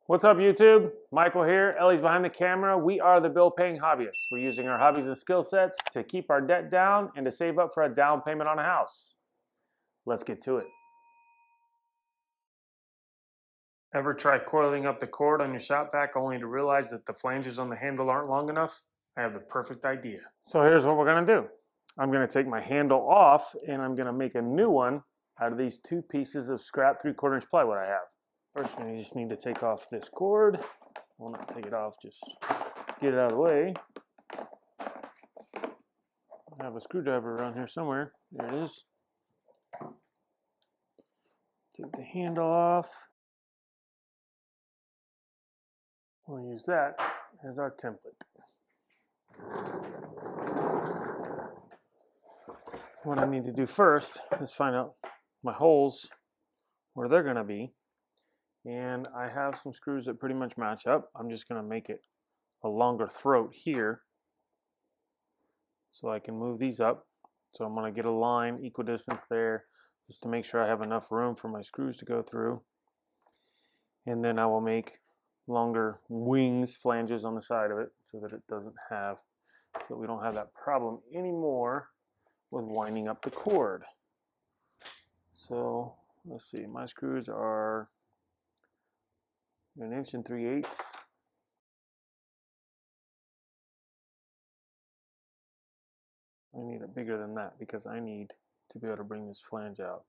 What's up, YouTube? Michael here. Ellie's behind the camera. We are the Bill Paying Hobbyists. We're using our hobbies and skill sets to keep our debt down and to save up for a down payment on a house. Let's get to it. Ever try coiling up the cord on your shop vac only to realize that the flanges on the handle aren't long enough? I have the perfect idea. So here's what we're going to do. I'm going to take my handle off and I'm going to make a new one out of these two pieces of scrap 3/4 inch plywood I have. First, we just need to take off this cord. Well, not take it off, just get it out of the way. I have a screwdriver around here somewhere. There it is. Take the handle off. We'll use that as our template. What I need to do first is find out my holes, where they're going to be. And I have some screws that pretty much match up. I'm just going to make it a longer throat here so I can move these up. So I'm going to get a line equidistance there just to make sure I have enough room for my screws to go through. And then I will make longer wings, flanges on the side of it so that it doesn't have, so that we don't have that problem anymore with winding up the cord. So let's see, my screws are 1 3/8 inches. I need it bigger than that because I need to be able to bring this flange out.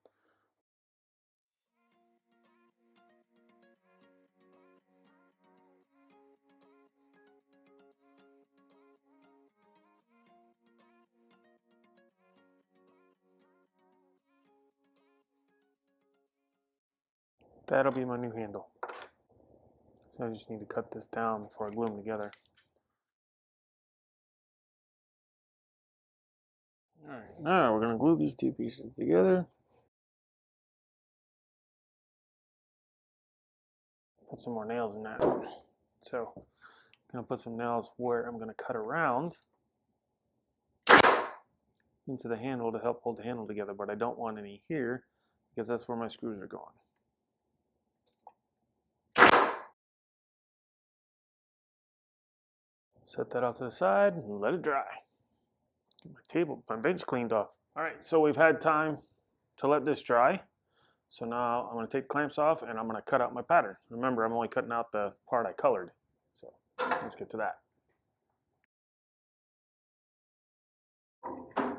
That'll be my new handle. So I just need to cut this down before I glue them together. Alright, now we're going to glue these two pieces together. Put some more nails in that. So I'm going to put some nails where I'm going to cut around into the handle to help hold the handle together, but I don't want any here because that's where my screws are going. Set that off to the side and let it dry. Get my bench cleaned off. All right, so we've had time to let this dry. So now I'm going to take the clamps off and I'm going to cut out my pattern. Remember, I'm only cutting out the part I colored. So let's get to that.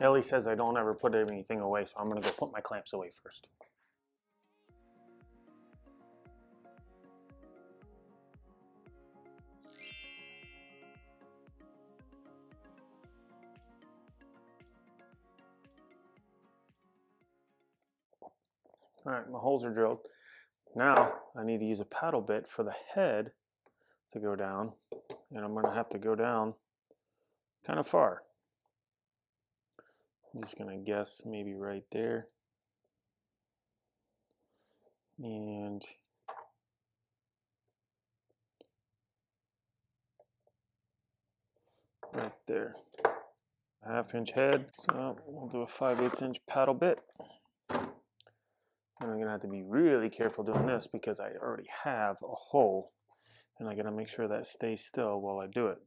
Ellie says I don't ever put anything away, so I'm going to go put my clamps away first. All right, my holes are drilled. Now I need to use a paddle bit for the head to go down, and I'm going to have to go down kind of far. I'm just going to guess maybe right there. And right there. A 1/2 inch head, so we'll do a 5/8 inch paddle bit. And I'm gonna have to be really careful doing this because I already have a hole and I gotta make sure that stays still while I do it.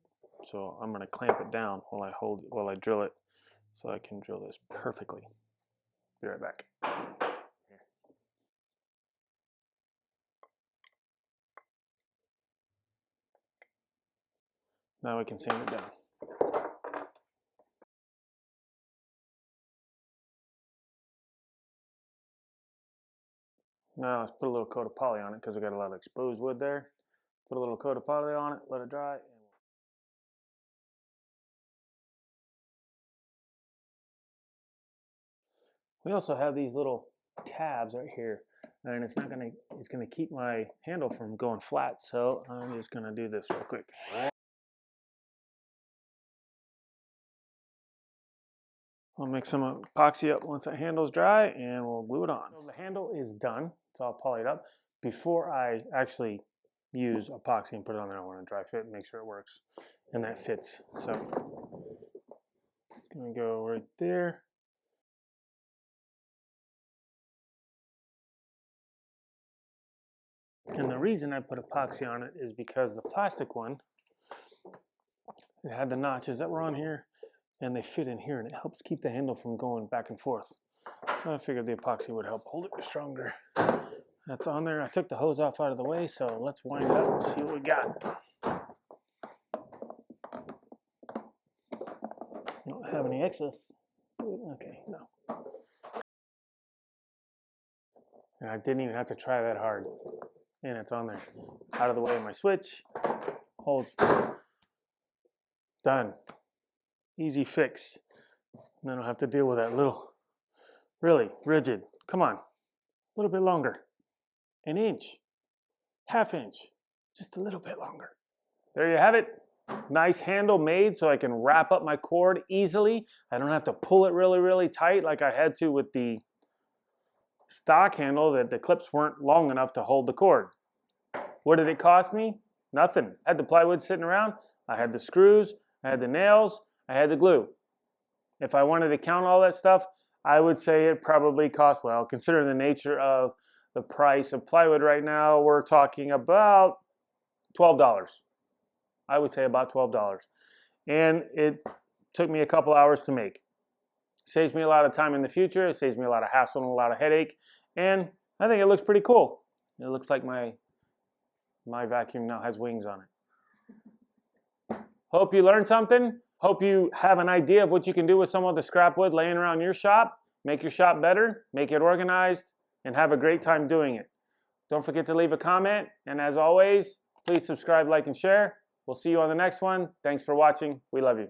So I'm gonna clamp it down while I drill it so I can drill this perfectly. Be right back. Now we can sand it down. Now let's put a little coat of poly on it because we got a lot of exposed wood there. Put a little coat of poly on it, let it dry. We also have these little tabs right here, and it's gonna keep my handle from going flat. So I'm just gonna do this real quick. I'll mix some epoxy up once that handle's dry and we'll glue it on. So the handle is done. It's all polyed up. Before I actually use epoxy and put it on there, I want to dry fit and make sure it works. And that fits. So it's going to go right there. And the reason I put epoxy on it is because the plastic one, it had the notches that were on here, and they fit in here, and it helps keep the handle from going back and forth. So I figured the epoxy would help hold it stronger. That's on there. I took the hose off out of the way, so let's wind up and see what we got. Don't have any excess. Okay, no. And I didn't even have to try that hard. And it's on there. Out of the way of my switch. Holds. Done. Easy fix. And I don't have to deal with that little, really rigid. Come on. A little bit longer. An inch. Half inch. Just a little bit longer. There you have it. Nice handle made so I can wrap up my cord easily. I don't have to pull it really, really tight like I had to with the stock handle, that the clips weren't long enough to hold the cord. What did it cost me? Nothing. I had the plywood sitting around. I had the screws. I had the nails. I had the glue. If I wanted to count all that stuff, I would say it probably cost, well, considering the nature of the price of plywood right now, we're talking about $12. I would say about $12. And it took me a couple hours to make. Saves me a lot of time in the future. It saves me a lot of hassle and a lot of headache. And I think it looks pretty cool. It looks like my vacuum now has wings on it. Hope you learned something. Hope you have an idea of what you can do with some of the scrap wood laying around your shop. Make your shop better, make it organized, and have a great time doing it. Don't forget to leave a comment. And as always, please subscribe, like, and share. We'll see you on the next one. Thanks for watching. We love you.